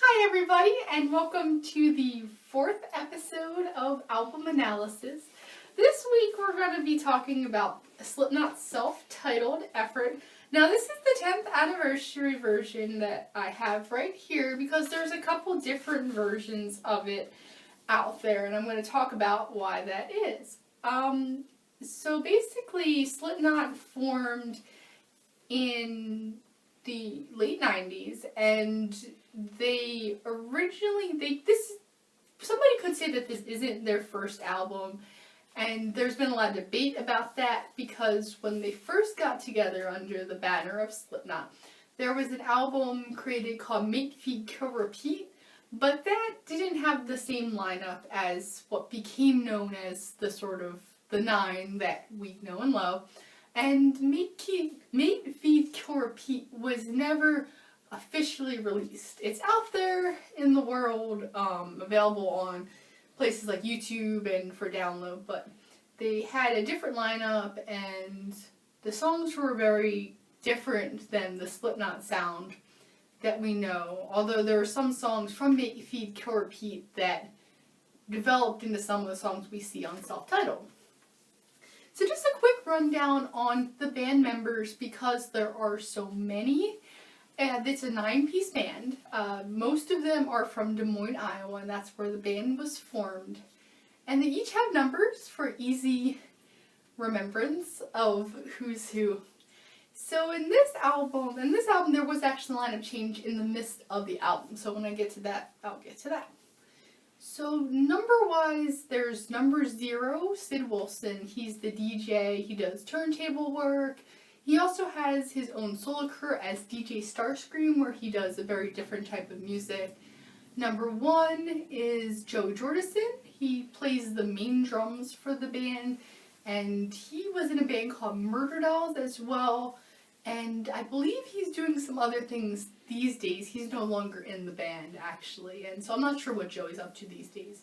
Hi everybody, and welcome to the 4th episode of Album Analysis. This week we're going to be talking about Slipknot's self-titled effort. Now this is the 10th anniversary version that I have right here because there's a couple different versions of it out there, and I'm going to talk about why that is. So basically Slipknot formed in the late 90s, and somebody could say that this isn't their first album, and there's been a lot of debate about that because when they first got together under the banner of Slipknot, there was an album created called Make, Feed, Kill, Repeat, but that didn't have the same lineup as what became known as the 9 that we know and love. And Make, Feed, Kill, Repeat was never officially released. It's out there in the world, available on places like YouTube and for download, but they had a different lineup and the songs were very different than the Slipknot sound that we know, although there are some songs from Make, Feed, Kill, Repeat that developed into some of the songs we see on Self-Titled. So just a quick rundown on the band members because there are so many. And it's a 9-piece band. Most of them are from Des Moines, Iowa, and that's where the band was formed. And they each have numbers for easy remembrance of who's who. So in this album there was actually a lineup change in the midst of the album. So when I get to that, I'll get to that. So number-wise, there's number 0, Sid Wilson. He's the DJ. He does turntable work. He also has his own solo career as DJ Starscream, where he does a very different type of music. Number 1 is Joey Jordison. He plays the main drums for the band, and he was in a band called Murder Dolls as well. And I believe he's doing some other things these days. He's no longer in the band, actually, and so I'm not sure what Joey's up to these days.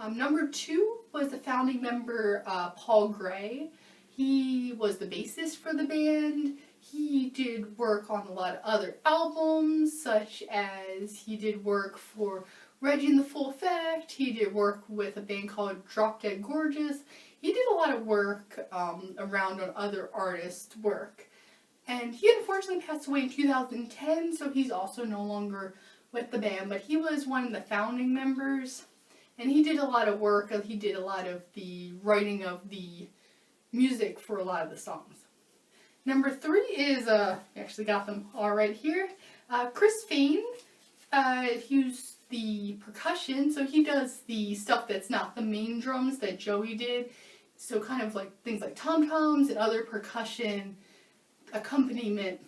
Number 2 was the founding member, Paul Gray. He was the bassist for the band. He did work on a lot of other albums, such as he did work for Reggie and the Full Effect. He did work with a band called Drop Dead Gorgeous. He did a lot of work around on other artists' work. And he unfortunately passed away in 2010, so he's also no longer with the band. But he was one of the founding members, and he did a lot of work. He did a lot of the writing of the music for a lot of the songs. Number 3 is, I actually got them all right here, Chris Fain. He's the percussion, so he does the stuff that's not the main drums that Joey did. So kind of like things like tom-toms and other percussion accompaniment.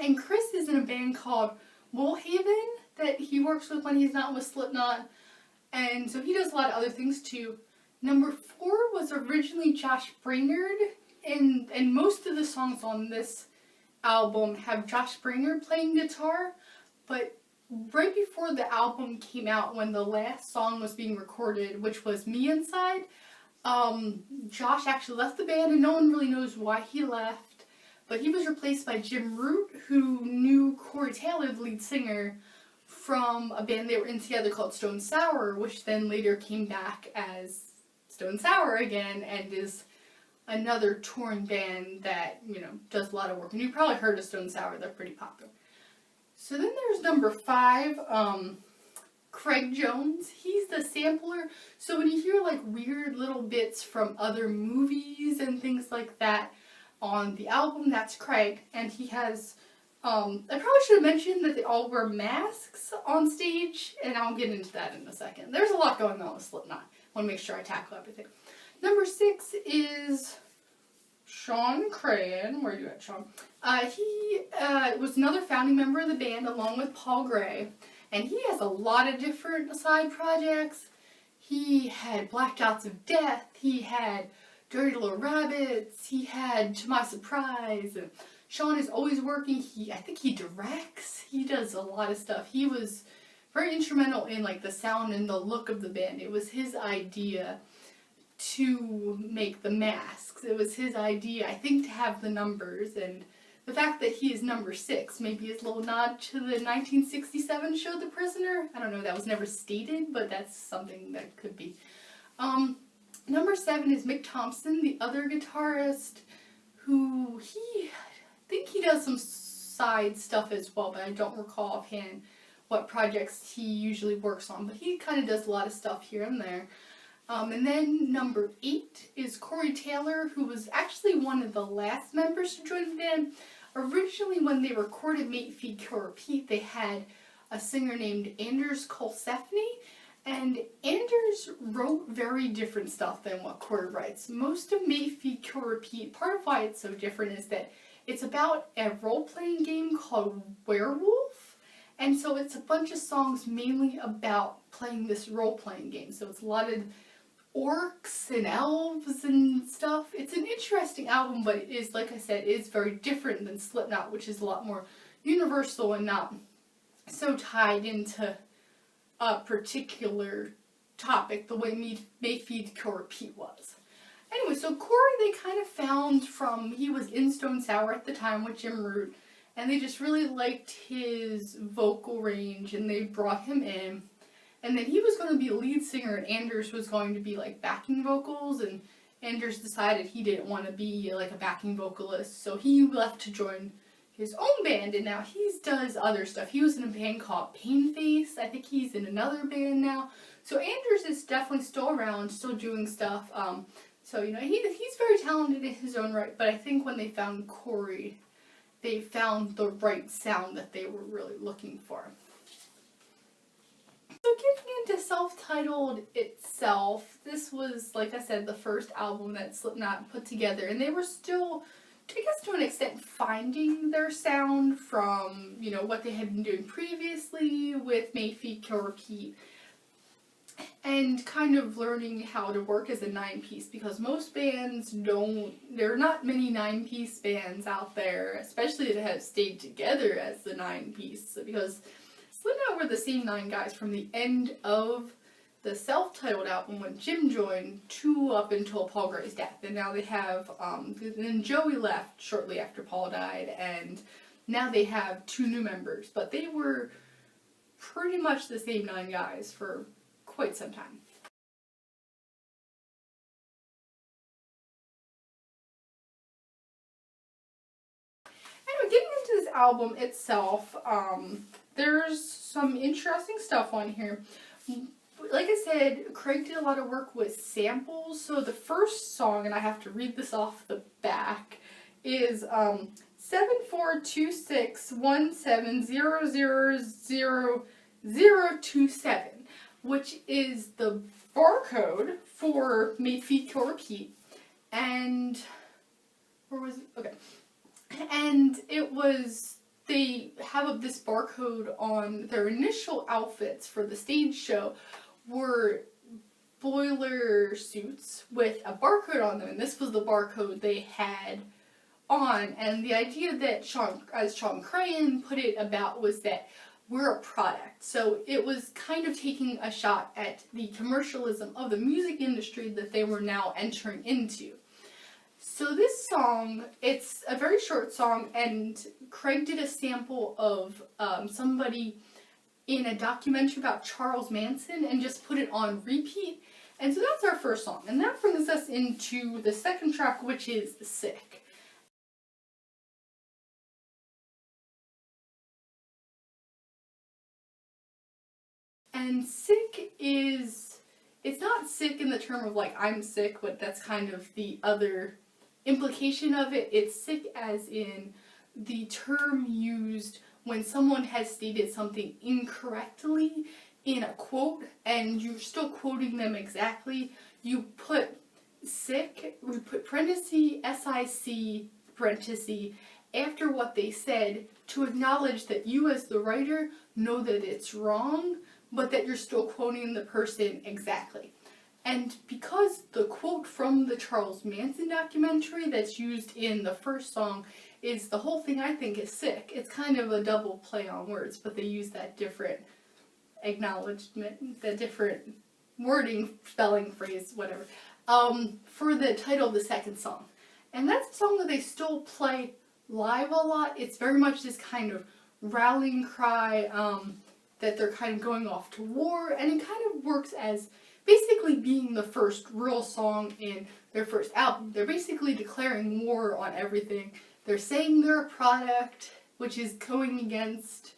And Chris is in a band called Woolhaven that he works with when he's not with Slipknot, and so he does a lot of other things too. Number 4 was originally Josh Brainerd, and most of the songs on this album have Josh Brainerd playing guitar, but right before the album came out, when the last song was being recorded, which was Me Inside, Josh actually left the band, and no one really knows why he left. But he was replaced by Jim Root, who knew Corey Taylor, the lead singer, from a band they were in together called Stone Sour, which then later came back as Stone Sour again, and is another touring band that, does a lot of work. And you've probably heard of Stone Sour, they're pretty popular. So then there's number 5, Craig Jones. He's the sampler. So when you hear like weird little bits from other movies and things like that on the album, that's Craig, and he has, I probably should have mentioned that they all wear masks on stage, and I'll get into that in a second. There's a lot going on with Slipknot. I want to make sure I tackle everything. Number 6 is Sean Crahan. Where are you at, Sean? He was another founding member of the band along with Paul Gray, and he has a lot of different side projects. He had Black Dots of Death, he had Dirty Little Rabbits, he had To My Surprise, and Sean is always working. I think he directs, he does a lot of stuff. He was very instrumental in like the sound and the look of the band. It was his idea to make the masks. It was his idea, I think, to have the numbers and the fact that he is number 6, maybe his little nod to the 1967 show The Prisoner. I don't know, that was never stated, but that's something that could be. Number 7 is Mick Thompson, the other guitarist, who I think he does some side stuff as well, but I don't recall offhand what projects he usually works on, but he kind of does a lot of stuff here and there. And then number 8 is Corey Taylor, who was actually one of the last members to join the band. Originally, when they recorded Mate, Feed, Kill, Repeat, they had a singer named Anders Kolsefny, and Anders wrote very different stuff than what Corey writes. Most of Mate, Feed, Kill, Repeat, part of why it's so different is that it's about a role-playing game called Werewolf, and so it's a bunch of songs mainly about playing this role-playing game. So it's a lot of orcs and elves and stuff. It's an interesting album, but it is, like I said, it is very different than Slipknot, which is a lot more universal and not so tied into a particular topic the way Mate, Feed, Kill, Repeat was. Anyway, so Corey they kind of found from, he was in Stone Sour at the time with Jim Root, and they just really liked his vocal range, and they brought him in. And then he was going to be a lead singer, and Anders was going to be like backing vocals, and Anders decided he didn't want to be like a backing vocalist, so he left to join his own band, and now he does other stuff. He was in a band called Painface. I think he's in another band now. So Anders is definitely still around, still doing stuff. So, you know, he's very talented in his own right, but I think when they found Corey, they found the right sound that they were really looking for. So getting into Self-Titled itself, this was, like I said, the first album that Slipknot put together, and they were still, I guess to an extent, finding their sound from, you know, what they had been doing previously with Mate, Feed, Kill, Repeat, and kind of learning how to work as a 9-piece, because most bands there are not many 9-piece bands out there, especially that have stayed together as the 9-piece, because Slipknot were the same 9 guys from the end of the Self-Titled album when Jim joined to up until Paul Gray's death. And now they have, then Joey left shortly after Paul died, and now they have 2 new members. But they were pretty much the same 9 guys for quite some time. Anyway, getting into this album itself, there's some interesting stuff on here. Like I said, Craig did a lot of work with samples, so the first song, and I have to read this off the back, is 742617000027, which is the barcode for Mate, Feed, Kill, Repeat, and, where was it? Okay. And it was, they have this barcode on their initial outfits for the stage show were boiler suits with a barcode on them, and this was the barcode they had on. And the idea that as Sean Crahan put it about, was that we're a product. So it was kind of taking a shot at the commercialism of the music industry that they were now entering into. So this song, it's a very short song, and Craig did a sample of somebody in a documentary about Charles Manson and just put it on repeat. And so that's our first song. And that brings us into the second track, which is Sick. And sick is, it's not sick in the term of like I'm sick, but that's kind of the other implication of it. It's sick as in the term used when someone has stated something incorrectly in a quote and you're still quoting them exactly. You put sick, we put parenthesis, S-I-C, parenthesis, after what they said to acknowledge that you as the writer know that it's wrong, but that you're still quoting the person exactly. And because the quote from the Charles Manson documentary that's used in the first song is the whole thing, I think, is sick. It's kind of a double play on words, but they use that different acknowledgement, the different wording, spelling, phrase, whatever, for the title of the second song. And that's a song that they still play live a lot. It's very much this kind of rallying cry that they're kind of going off to war, and it kind of works as basically being the first real song in their first album. They're basically declaring war on everything. They're saying they're a product, which is going against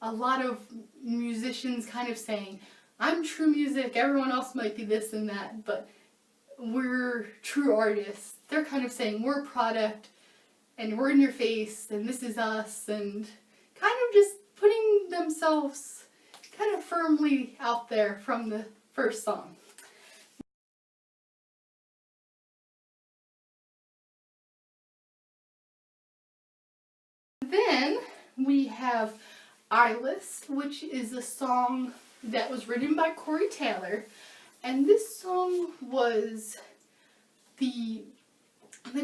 a lot of musicians kind of saying, I'm true music, everyone else might be this and that, but we're true artists. They're kind of saying we're a product, and we're in your face, and this is us, and kind of just putting themselves kind of firmly out there from the first song. Then we have Eyeless, which is a song that was written by Corey Taylor, and this song was the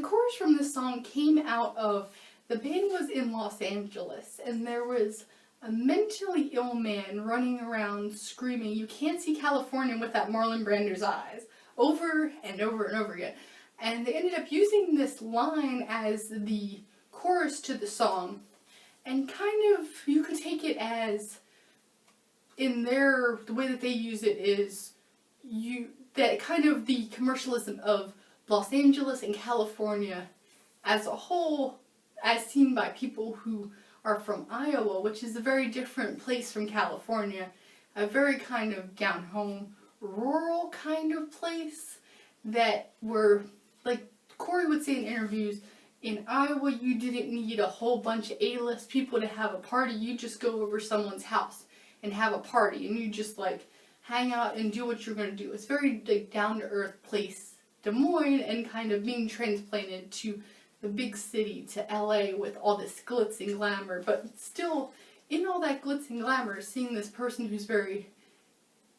chorus from this song came out of, the band was in Los Angeles, and there was a mentally ill man running around screaming, "You can't see California with that Marlon Brando's eyes," over and over and over again. And they ended up using this line as the chorus to the song, and kind of, you could take it as, in the way that they use it is, that kind of the commercialism of Los Angeles and California as a whole, as seen by people who are from Iowa, which is a very different place from California, a very kind of down-home, rural kind of place that were, like Corey would say in interviews, in Iowa you didn't need a whole bunch of A-list people to have a party. You just go over someone's house and have a party, and you just like hang out and do what you're going to do. It's very like down-to-earth place, Des Moines, and kind of being transplanted to the big city, to LA, with all this glitz and glamour, but still in all that glitz and glamour, seeing this person who's very,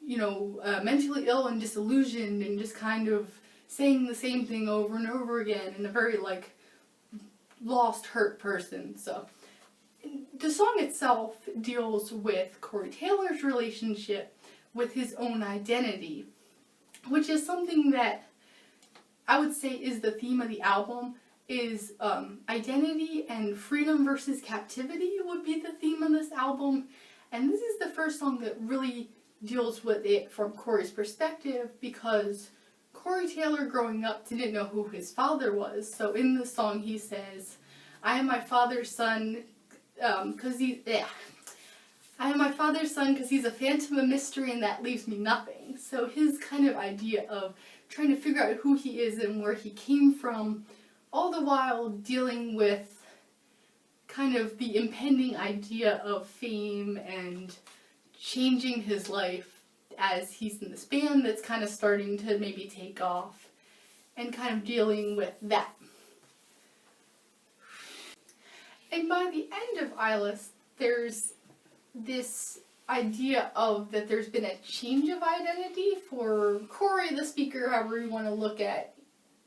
mentally ill and disillusioned and just kind of saying the same thing over and over again, and a very like lost, hurt person. So the song itself deals with Corey Taylor's relationship with his own identity, which is something that I would say is the theme of the album, is identity and freedom versus captivity would be the theme of this album. And this is the first song that really deals with it from Corey's perspective, because Corey Taylor growing up didn't know who his father was. So in the song he says, I am my father's son because I am my father's son because he's a phantom of mystery and that leaves me nothing. So his kind of idea of trying to figure out who he is and where he came from, all the while dealing with kind of the impending idea of fame and changing his life as he's in this band that's kind of starting to maybe take off, and kind of dealing with that. And by the end of Eyeless, there's this idea of that there's been a change of identity for Corey, the speaker, however you want to look at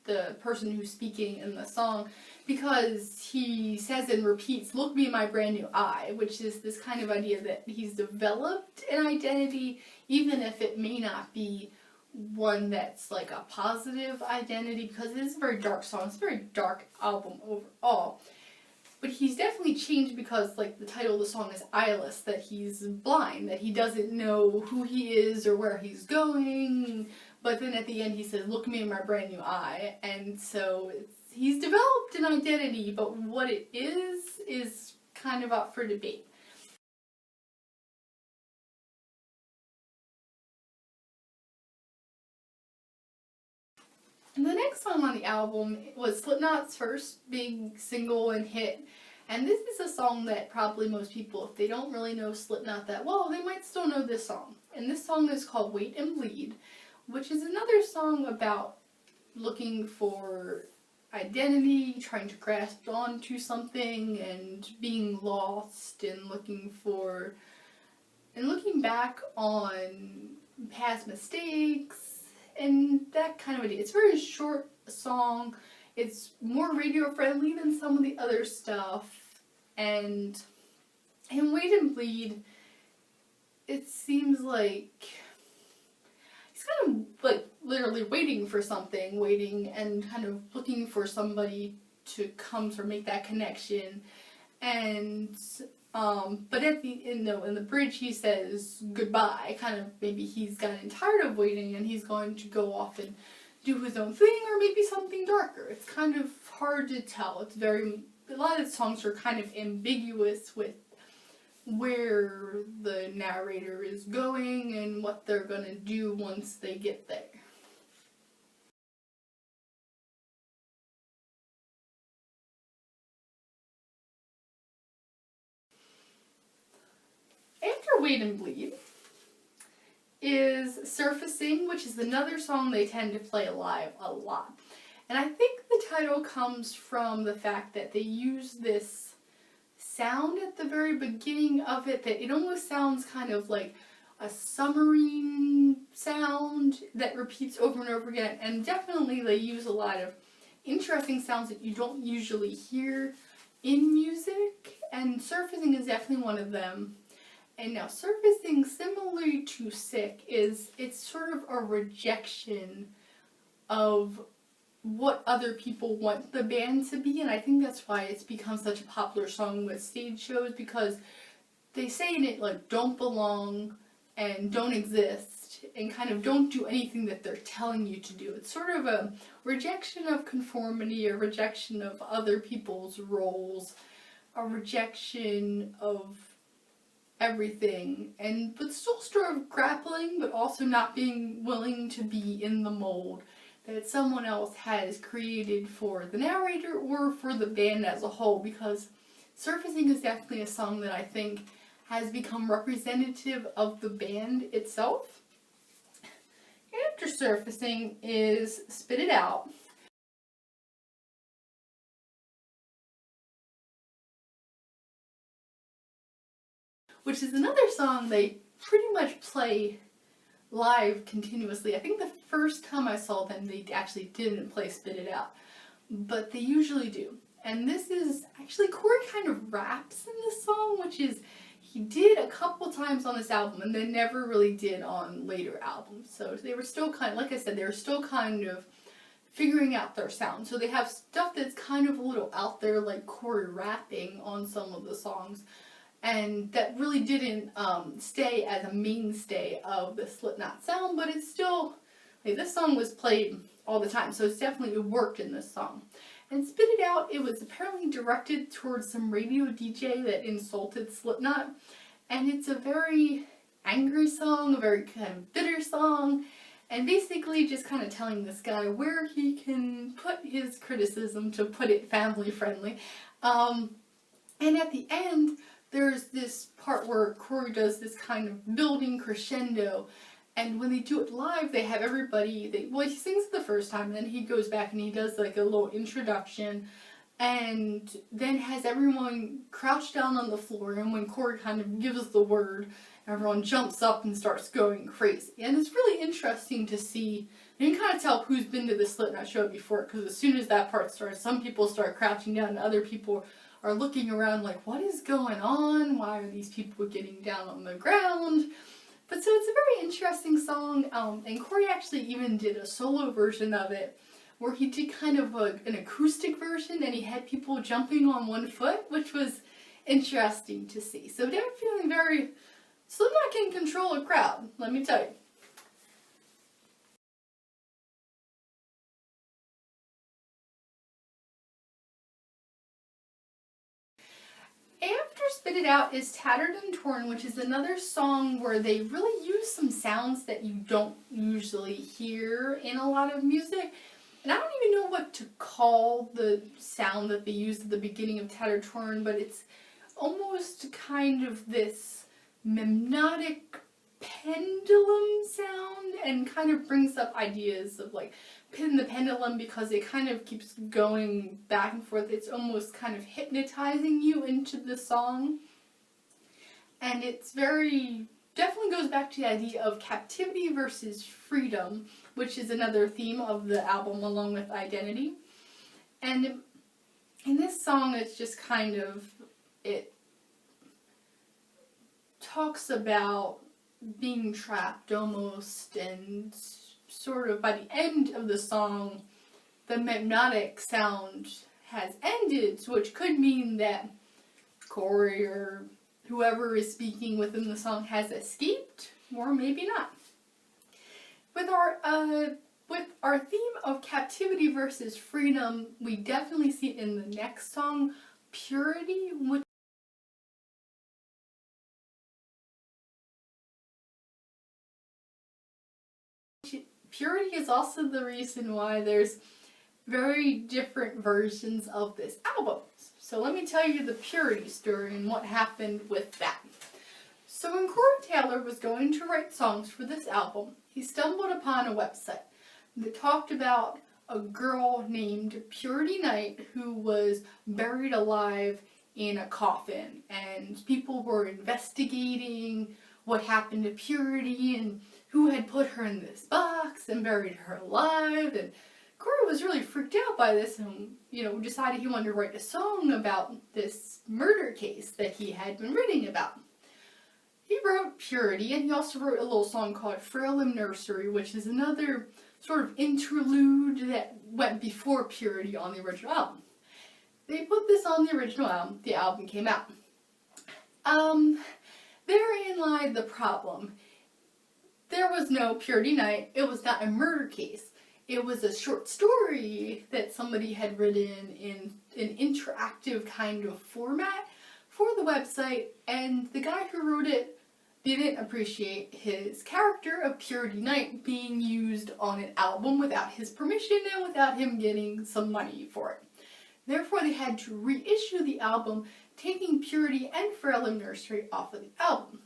the person who's speaking in the song, because he says and repeats, "Look me in my brand new eye," which is this kind of idea that he's developed an identity, even if it may not be one that's like a positive identity, because it is a very dark song. It's a very dark album overall. But he's definitely changed because, like, the title of the song is Eyeless, that he's blind, that he doesn't know who he is or where he's going. But then at the end he says, "Look me in my brand new eye." And so he's developed an identity, but what it is kind of up for debate. And the next song on the album was Slipknot's first big single and hit. And this is a song that probably most people, if they don't really know Slipknot that well, they might still know this song. And this song is called Wait and Bleed, which is another song about looking for identity, trying to grasp onto something, and being lost, and looking back on past mistakes, and that kind of idea. It's a very short song. It's more radio friendly than some of the other stuff. And in Wait and Bleed, it seems like he's kind of like literally waiting for something, waiting and kind of looking for somebody to come or make that connection. And but at the in the bridge he says goodbye, kind of maybe he's gotten tired of waiting and he's going to go off and do his own thing, or maybe something darker. It's kind of hard to tell. It's a lot of the songs are kind of ambiguous with where the narrator is going and what they're going to do once they get there. After Wait and Bleed is Surfacing, which is another song they tend to play live a lot. And I think the title comes from the fact that they use this sound at the very beginning of it, that it almost sounds kind of like a submarine sound that repeats over and over again. And definitely they use a lot of interesting sounds that you don't usually hear in music, and Surfacing is definitely one of them. And now Surfacing, similarly to Sick, it's sort of a rejection of what other people want the band to be, and I think that's why it's become such a popular song with stage shows, because they say in it like don't belong and don't exist and kind of don't do anything that they're telling you to do. It's sort of a rejection of conformity, a rejection of other people's roles, a rejection of everything, but still sort of grappling, but also not being willing to be in the mold that someone else has created for the narrator or for the band as a whole, because Surfacing is definitely a song that I think has become representative of the band itself. After Surfacing is Spit It Out, which is another song they pretty much play live continuously. I think the first time I saw them, they actually didn't play Spit It Out, but they usually do. And this is actually, Corey kind of raps in this song, which is, he did a couple times on this album and then never really did on later albums. So they were still kind of, like I said, they were still kind of figuring out their sound. So they have stuff that's kind of a little out there, like Corey rapping on some of the songs, and that really didn't stay as a mainstay of the Slipknot sound, but it's still, like, this song was played all the time, so it's definitely, it worked in this song. And Spit It Out, it was apparently directed towards some radio DJ that insulted Slipknot, and it's a very angry song, a very kind of bitter song, and basically just kind of telling this guy where he can put his criticism, to put it family friendly. And at the end, there's this part where Corey does this kind of building crescendo, and when they do it live, they have everybody, well, he sings it the first time, and then he goes back and he does like a little introduction, and then has everyone crouch down on the floor, and when Corey kind of gives the word, everyone jumps up and starts going crazy. And it's really interesting to see, you can kind of tell who's been to the Slipknot show before, because as soon as that part starts, some people start crouching down, and other people are looking around like, what is going on? Why are these people getting down on the ground? But so it's a very interesting song, and Corey actually even did a solo version of it, where he did kind of an acoustic version, and he had people jumping on one foot, which was interesting to see. So they're feeling very, Slipknot can control a crowd, let me tell you. After Spit It Out is Tattered and Torn, which is another song where they really use some sounds that you don't usually hear in a lot of music. And I don't even know what to call the sound that they use at the beginning of Tattered and Torn, but it's almost kind of this memnotic pendulum sound, and kind of brings up ideas of like pin the pendulum, because it kind of keeps going back and forth. It's almost kind of hypnotizing you into the song, and it's very, definitely goes back to the idea of captivity versus freedom, which is another theme of the album along with identity. And in this song, it's just kind of, it talks about being trapped almost, and sort of by the end of the song, the hypnotic sound has ended, which could mean that Corey or whoever is speaking within the song has escaped, or maybe not. With our theme of captivity versus freedom, we definitely see it in the next song, Purity, which Purity is also the reason why there's very different versions of this album. So let me tell you the Purity story and what happened with that. So when Corey Taylor was going to write songs for this album, he stumbled upon a website that talked about a girl named Purity Knight who was buried alive in a coffin, and people were investigating what happened to Purity and who had put her in this box and buried her alive. And Corey was really freaked out by this and, decided he wanted to write a song about this murder case that he had been reading about. He wrote Purity, and he also wrote a little song called Frail and Nursery, which is another sort of interlude that went before Purity on the original album. They put this on the original album. The album came out. Therein lied the problem. There was no Purity Knight. It was not a murder case. It was a short story that somebody had written in an interactive kind of format for the website, and the guy who wrote it didn't appreciate his character of Purity Knight being used on an album without his permission and without him getting some money for it. Therefore, they had to reissue the album, taking Purity and Frail and Nursery off of the album.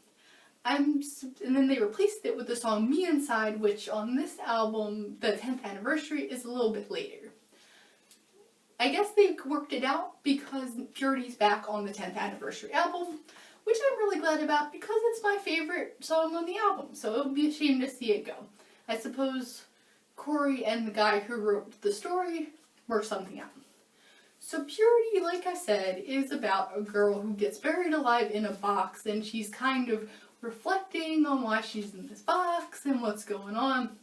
And then they replaced it with the song Me Inside, which on this album, the 10th anniversary, is a little bit later. I guess they worked it out because Purity's back on the 10th anniversary album, which I'm really glad about because it's my favorite song on the album, so it would be a shame to see it go. I suppose Corey and the guy who wrote the story worked something out. So Purity, like I said, is about a girl who gets buried alive in a box, and she's kind of reflecting on why she's in this box and what's going on.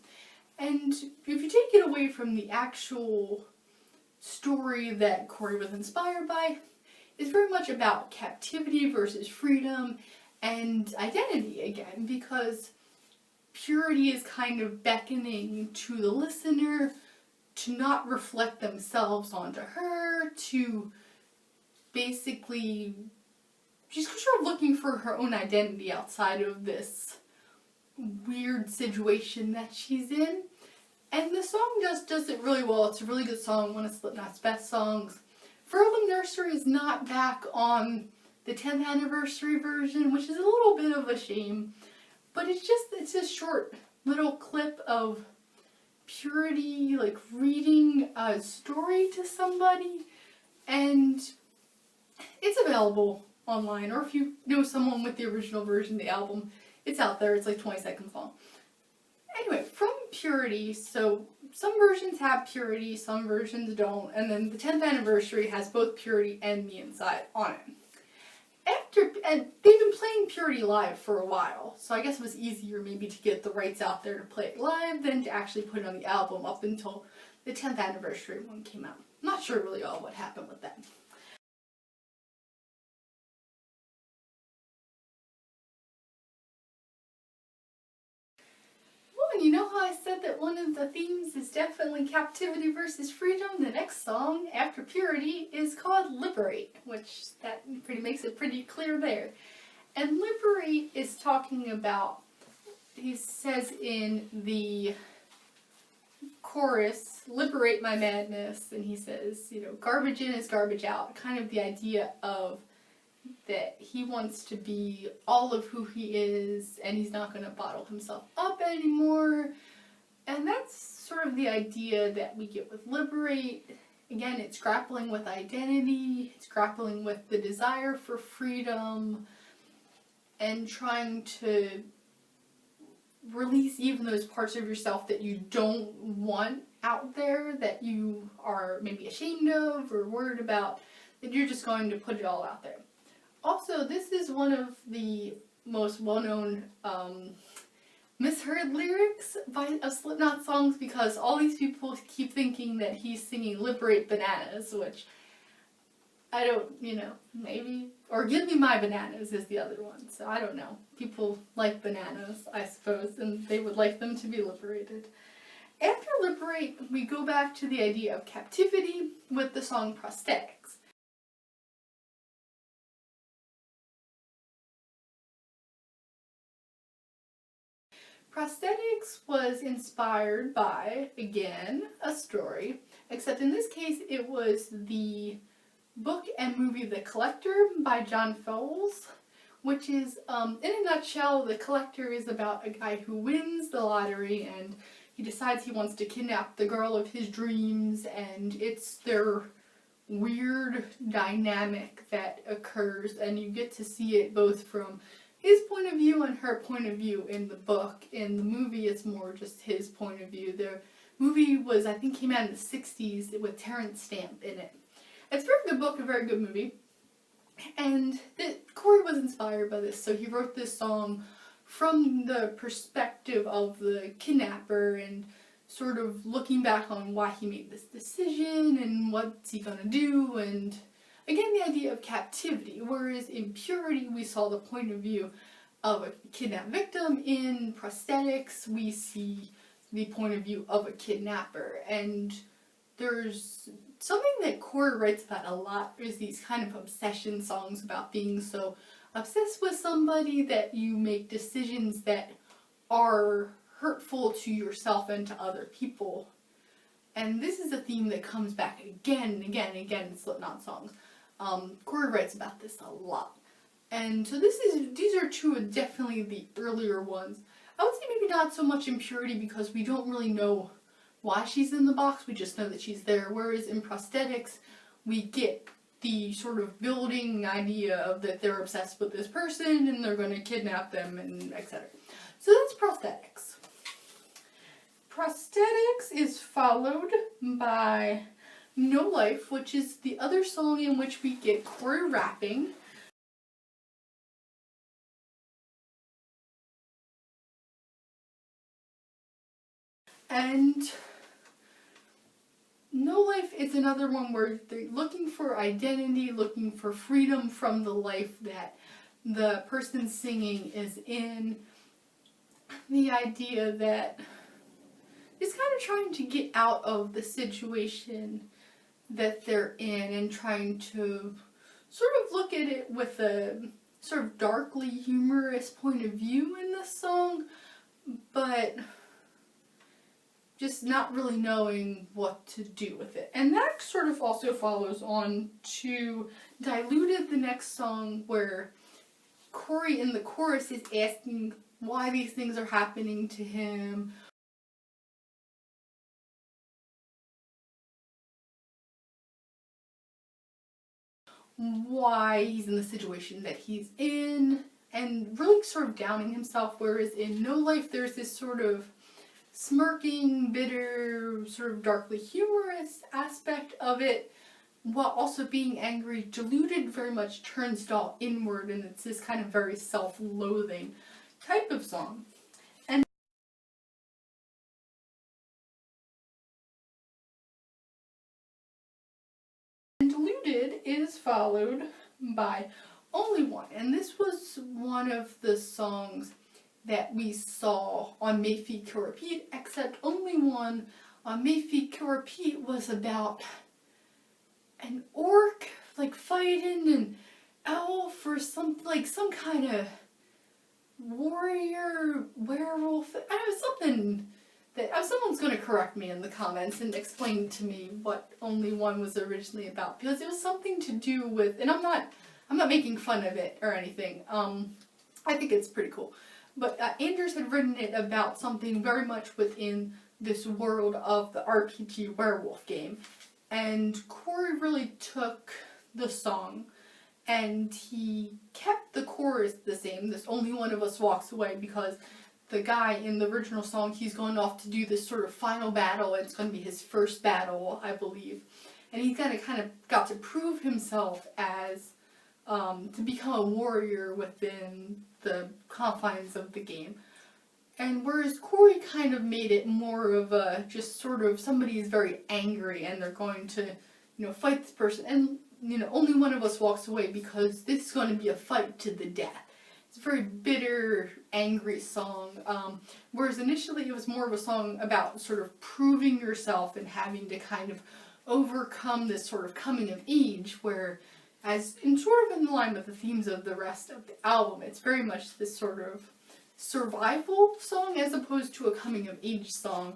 And if you take it away from the actual story that Corey was inspired by, it's very much about captivity versus freedom and identity again, because Purity is kind of beckoning to the listener to not reflect themselves onto her, to basically, she's sort of looking for her own identity outside of this weird situation that she's in. And the song does it really well. It's a really good song, one of Slipknot's best songs. Frail and Nursery is not back on the 10th anniversary version, which is a little bit of a shame. But it's a short little clip of Purity, like, reading a story to somebody. And it's available online, or if you know someone with the original version of the album, it's out there. It's like 20 seconds long. Anyway, from Purity, so some versions have Purity, some versions don't, and then the 10th anniversary has both Purity and Me Inside on it. And they've been playing Purity live for a while, so I guess it was easier maybe to get the rights out there to play it live than to actually put it on the album up until the 10th anniversary one came out. I'm not sure really all what happened with that. You know how I said that one of the themes is definitely captivity versus freedom? The next song after Purity is called Liberate, which that makes it pretty clear there. And Liberate is talking about, he says in the chorus, liberate my madness, and he says, garbage in is garbage out, kind of the idea of that he wants to be all of who he is, and he's not going to bottle himself up anymore. And that's sort of the idea that we get with Liberate. Again, it's grappling with identity, it's grappling with the desire for freedom, and trying to release even those parts of yourself that you don't want out there, that you are maybe ashamed of or worried about, that you're just going to put it all out there. Also, this is one of the most well-known misheard lyrics of Slipknot songs, because all these people keep thinking that he's singing Liberate Bananas, which I don't, maybe. Or Give Me My Bananas is the other one. So I don't know. People like bananas, I suppose, and they would like them to be liberated. After liberate, we go back to the idea of captivity with the song Prosthetics. Prosthetics was inspired by, again, a story, except in this case it was the book and movie The Collector by John Fowles, which is, in a nutshell, The Collector is about a guy who wins the lottery and he decides he wants to kidnap the girl of his dreams, and it's their weird dynamic that occurs, and you get to see it both from his point of view and her point of view in the book. In the movie, it's more just his point of view. The movie was, I think, came out in the 60s with Terrence Stamp in it. It's a very good book, a very good movie. And Corey was inspired by this, so he wrote this song from the perspective of the kidnapper and sort of looking back on why he made this decision and what's he gonna do, and again the idea of captivity, whereas in Purity we saw the point of view of a kidnapped victim. In Prosthetics we see the point of view of a kidnapper, and there's something that Corey writes about a lot is these kind of obsession songs about being so obsessed with somebody that you make decisions that are hurtful to yourself and to other people. And this is a theme that comes back again and again and again in Slipknot songs. Corey writes about this a lot. And so these are two of definitely the earlier ones. I would say maybe not so much in Purity because we don't really know why she's in the box, we just know that she's there. Whereas in Prosthetics, we get the sort of building idea of that they're obsessed with this person and they're going to kidnap them and etc. So that's Prosthetics. Prosthetics is followed by No Life, which is the other song in which we get Corey rapping. And No Life is another one where they're looking for identity, looking for freedom from the life that the person singing is in. The idea that it's kind of trying to get out of the situation that they're in and trying to sort of look at it with a sort of darkly humorous point of view in this song, but just not really knowing what to do with it. And that sort of also follows on to Diluted, the next song, where Corey in the chorus is asking why these things are happening to him, why he's in the situation that he's in, and really sort of downing himself, whereas in No Life there's this sort of smirking, bitter, sort of darkly humorous aspect of it, while also being angry. Diluted very much turns it all inward, and it's this kind of very self-loathing type of song. And Diluted is followed by Only One, and this was one of the songs that we saw on May Feet Kill Repeat, except Only One on May Feet Kill Repeat was about an orc like fighting an elf or some kind of warrior werewolf. I don't know, something that someone's going to correct me in the comments and explain to me what Only One was originally about, because it was something to do with, and I'm not making fun of it or anything. I think it's pretty cool. But Anders had written it about something very much within this world of the RPG werewolf game. And Corey really took the song and he kept the chorus the same, this Only One of Us Walks Away, because the guy in the original song, he's going off to do this sort of final battle. It's going to be his first battle, I believe. And he kind of got to prove himself as, to become a warrior within the confines of the game. And whereas Corey kind of made it more of a just sort of somebody is very angry and they're going to, fight this person. And you know, only one of us walks away because this is going to be a fight to the death. It's a very bitter, angry song, whereas initially it was more of a song about sort of proving yourself and having to kind of overcome this sort of coming of age, where, as in sort of in line with the themes of the rest of the album, it's very much this sort of survival song as opposed to a coming of age song,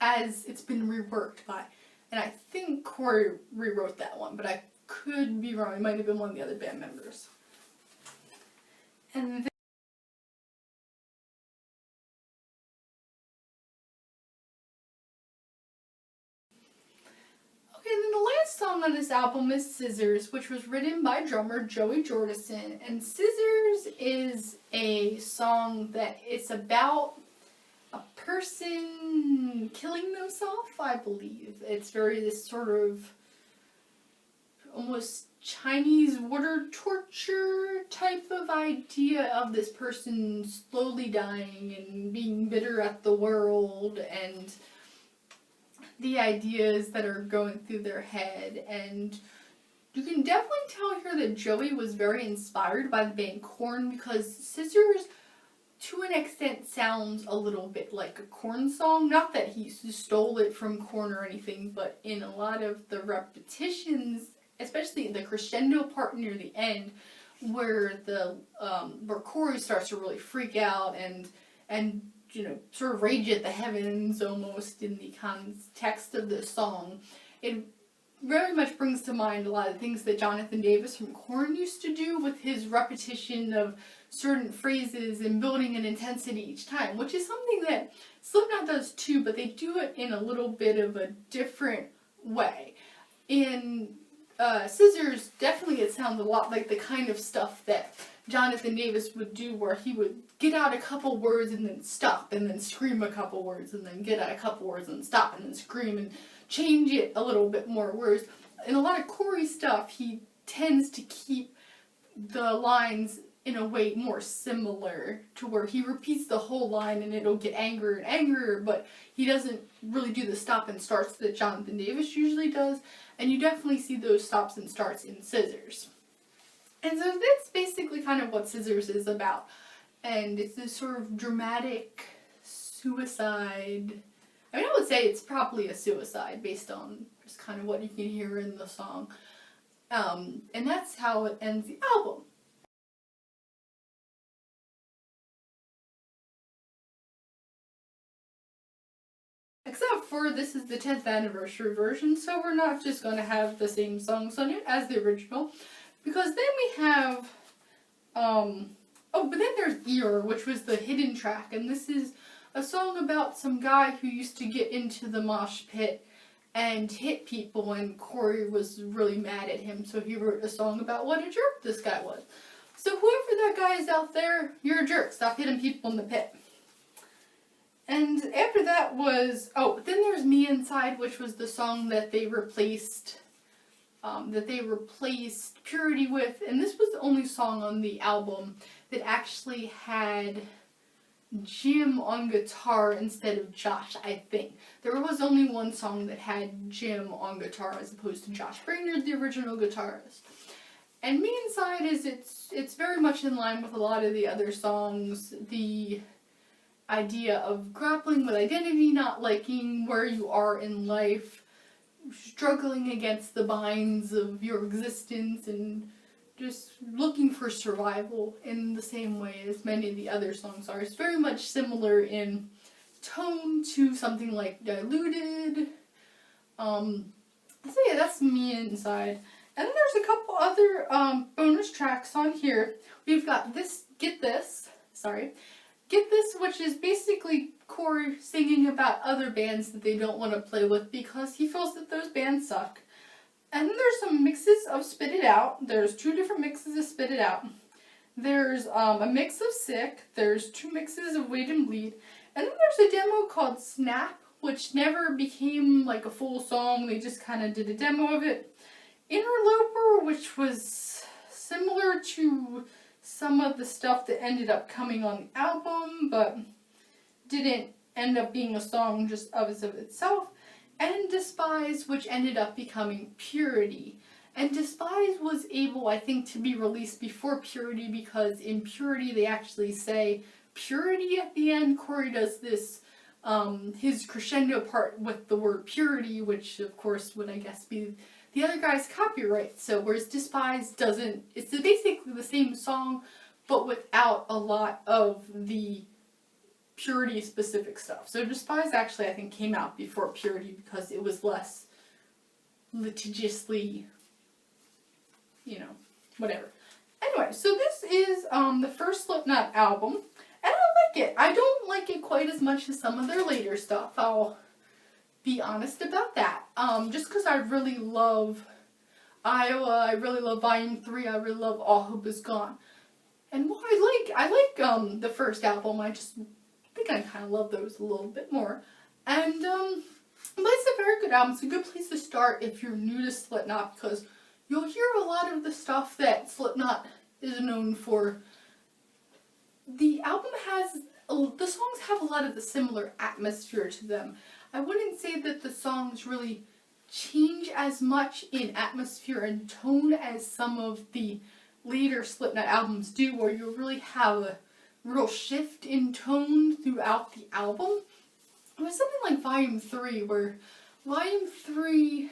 as it's been reworked by, and I think Corey rewrote that one, but I could be wrong, it might have been one of the other band members. And then the last song on this album is Scissors, which was written by drummer Joey Jordison. And Scissors is a song that it's about a person killing themselves, I believe. It's very this sort of almost Chinese water torture type of idea of this person slowly dying and being bitter at the world and the ideas that are going through their head. And you can definitely tell here that Joey was very inspired by the band Korn, because Scissors to an extent sounds a little bit like a Korn song. Not that he stole it from Korn or anything, but in a lot of the repetitions, especially the crescendo part near the end, where where Corey starts to really freak out and you know, sort of rage at the heavens almost in the context of the song, it very much brings to mind a lot of things that Jonathan Davis from Korn used to do with his repetition of certain phrases and building an intensity each time, which is something that Slipknot does too, but they do it in a little bit of a different way. In Scissors, definitely it sounds a lot like the kind of stuff that Jonathan Davis would do, where he would get out a couple words and then stop and then scream a couple words and then get out a couple words and stop and then scream and change it a little bit more. Whereas in a lot of Corey stuff, he tends to keep the lines in a way more similar, to where he repeats the whole line and it'll get angrier and angrier, but he doesn't really do the stop and starts that Jonathan Davis usually does, and you definitely see those stops and starts in Scissors. And so that's basically kind of what Scissors is about, and it's this sort of dramatic suicide. I mean, I would say it's probably a suicide based on just kind of what you can hear in the song, and that's how it ends the album. Except for this is the 10th anniversary version, so we're not just going to have the same songs on it as the original, because then we have, oh, but then there's Eeyore, which was the hidden track, and this is a song about some guy who used to get into the mosh pit and hit people, and Corey was really mad at him, so he wrote a song about what a jerk this guy was. So whoever that guy is out there, you're a jerk, stop hitting people in the pit. And after that was, oh, then there's Me Inside, which was the song that they replaced Purity with, and this was the only song on the album that actually had Jim on guitar instead of Josh, I think. There was only one song that had Jim on guitar as opposed to Josh Brainerd, the original guitarist. And Me Inside is, it's very much in line with a lot of the other songs. The idea of grappling with identity, not liking where you are in life, struggling against the binds of your existence, and just looking for survival in the same way as many of the other songs are. It's very much similar in tone to something like Diluted. So yeah, that's Me Inside. And then there's a couple other bonus tracks on here. We've got this, Get This, which is basically Corey singing about other bands that they don't want to play with because he feels that those bands suck. And then there's some mixes of Spit It Out. There's 2 different mixes of Spit It Out. There's a mix of Sick. There's 2 mixes of Wait and Bleed. And then there's a demo called Snap, which never became like a full song. They just kind of did a demo of it. Interloper, which was similar to some of the stuff that ended up coming on the album, but didn't end up being a song just of itself. and Despise, which ended up becoming Purity. And Despise was able, I think, to be released before Purity, because in Purity they actually say Purity at the end. Corey does this, his crescendo part with the word purity, which of course would, I guess, be the other guy's copyright. So whereas Despise doesn't, it's basically the same song, but without a lot of the Purity specific stuff. So Despise actually, I think, came out before Purity because it was less litigiously, you know, whatever. Anyway, so this is the first Slipknot album, and I like it. I don't like it quite as much as some of their later stuff. I'll be honest about that. Just because I really love Iowa, I really love Volume 3, I really love All Hope Is Gone. And what I like the first album. I just think I kind of love those a little bit more. And but it's a very good album. It's a good place to start if you're new to Slipknot, because you'll hear a lot of the stuff that Slipknot is known for. The album has, the songs have a lot of the similar atmosphere to them. I wouldn't say that the songs really change as much in atmosphere and tone as some of the later Slipknot albums do, where you really have a real shift in tone throughout the album. It was something like Volume 3, where Volume 3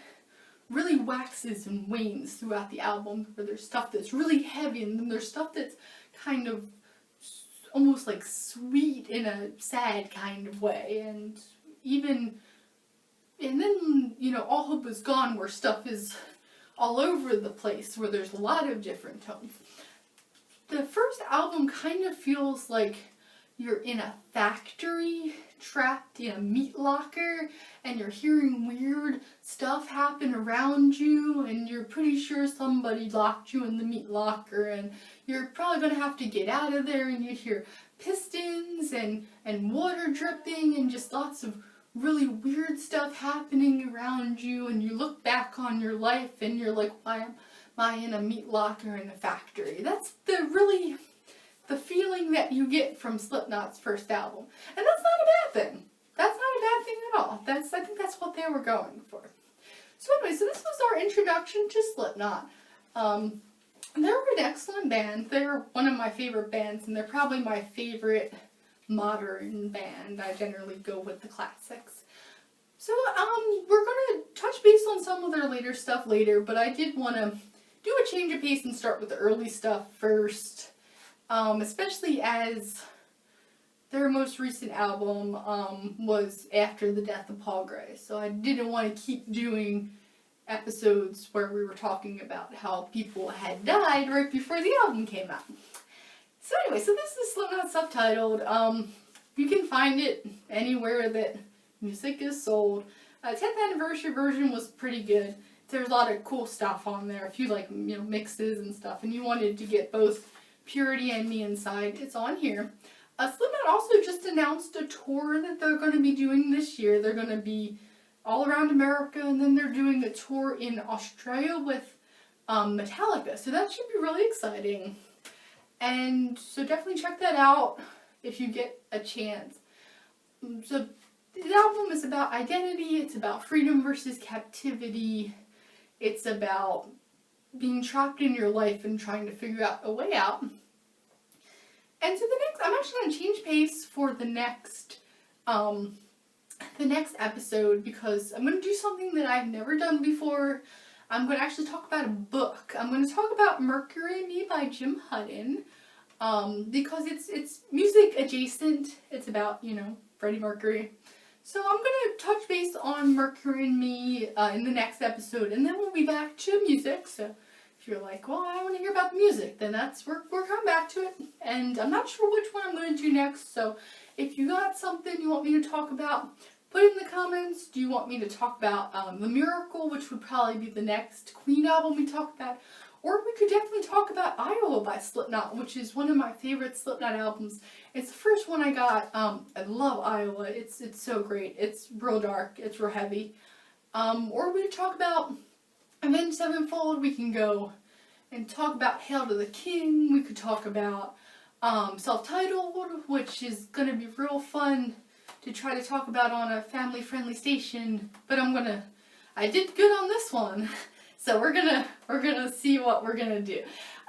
really waxes and wanes throughout the album, where there's stuff that's really heavy, and then there's stuff that's kind of almost like sweet in a sad kind of way, and then, you know, All Hope Is Gone, where stuff is all over the place, where there's a lot of different tones. The first album kind of feels like you're in a factory, trapped in a meat locker, and you're hearing weird stuff happen around you, and you're pretty sure somebody locked you in the meat locker, and you're probably going to have to get out of there, and you hear pistons and water dripping and just lots of really weird stuff happening around you, and you look back on your life and you're like, why am I in a meat locker in a factory? That's the feeling that you get from Slipknot's first album. And that's not a bad thing. That's not a bad thing at all. I think that's what they were going for. So anyway, so this was our introduction to Slipknot. They're an excellent band. They're one of my favorite bands, and they're probably my favorite modern band. I generally go with the classics. So, we're going to touch base on some of their later stuff later, but I did want to do a change of pace and start with the early stuff first. Especially as their most recent album was after the death of Paul Gray. So I didn't want to keep doing episodes where we were talking about how people had died right before the album came out. So anyway, so this is Slipknot subtitled. You can find it anywhere that music is sold. 10th anniversary version was pretty good. There's a lot of cool stuff on there. If you like, you know, mixes and stuff, and you wanted to get both Purity and Me Inside, it's on here. Slipknot also just announced a tour that they're going to be doing this year. They're going to be all around America, and then they're doing a tour in Australia with Metallica. So that should be really exciting. And so definitely check that out if you get a chance. So the album is about identity, it's about freedom versus captivity, it's about being trapped in your life and trying to figure out a way out. And so I'm actually going to change pace for the next episode, because I'm going to do something that I've never done before. I'm going to actually talk about a book. I'm going to talk about Mercury and Me by Jim Hutton, because it's music adjacent. It's about, you know, Freddie Mercury. So I'm going to touch base on Mercury and Me in the next episode, and then we'll be back to music. So if you're like, well, I want to hear about the music, then we're coming back to it. And I'm not sure which one I'm going to do next, so if you got something you want me to talk about, put it in the comments. Do you want me to talk about The Miracle, which would probably be the next Queen album we talk about? Or we could definitely talk about Iowa by Slipknot, which is one of my favorite Slipknot albums. It's the first one I got. I love Iowa. It's so great. It's real dark. It's real heavy. Or we could talk about Avenged Sevenfold. We can go and talk about Hail to the King. We could talk about Self-Titled, which is going to be real fun to try to talk about on a family-friendly station, but I did good on this one. So we're gonna see what we're gonna do.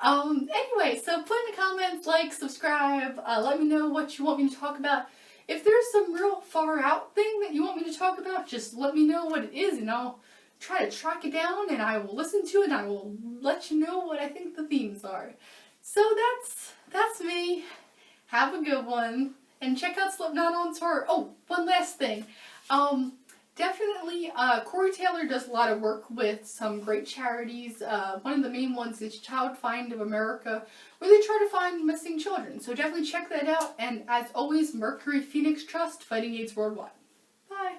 Anyway, so put in the comments, like, subscribe, let me know what you want me to talk about. If there's some real far out thing that you want me to talk about, just let me know what it is and I'll try to track it down and I will listen to it and I will let you know what I think the themes are. So that's me. Have a good one. And check out Slipknot on tour. Oh, one last thing. Definitely, Corey Taylor does a lot of work with some great charities. One of the main ones is Child Find of America, where they try to find missing children. So definitely check that out. And as always, Mercury Phoenix Trust, fighting AIDS worldwide. Bye.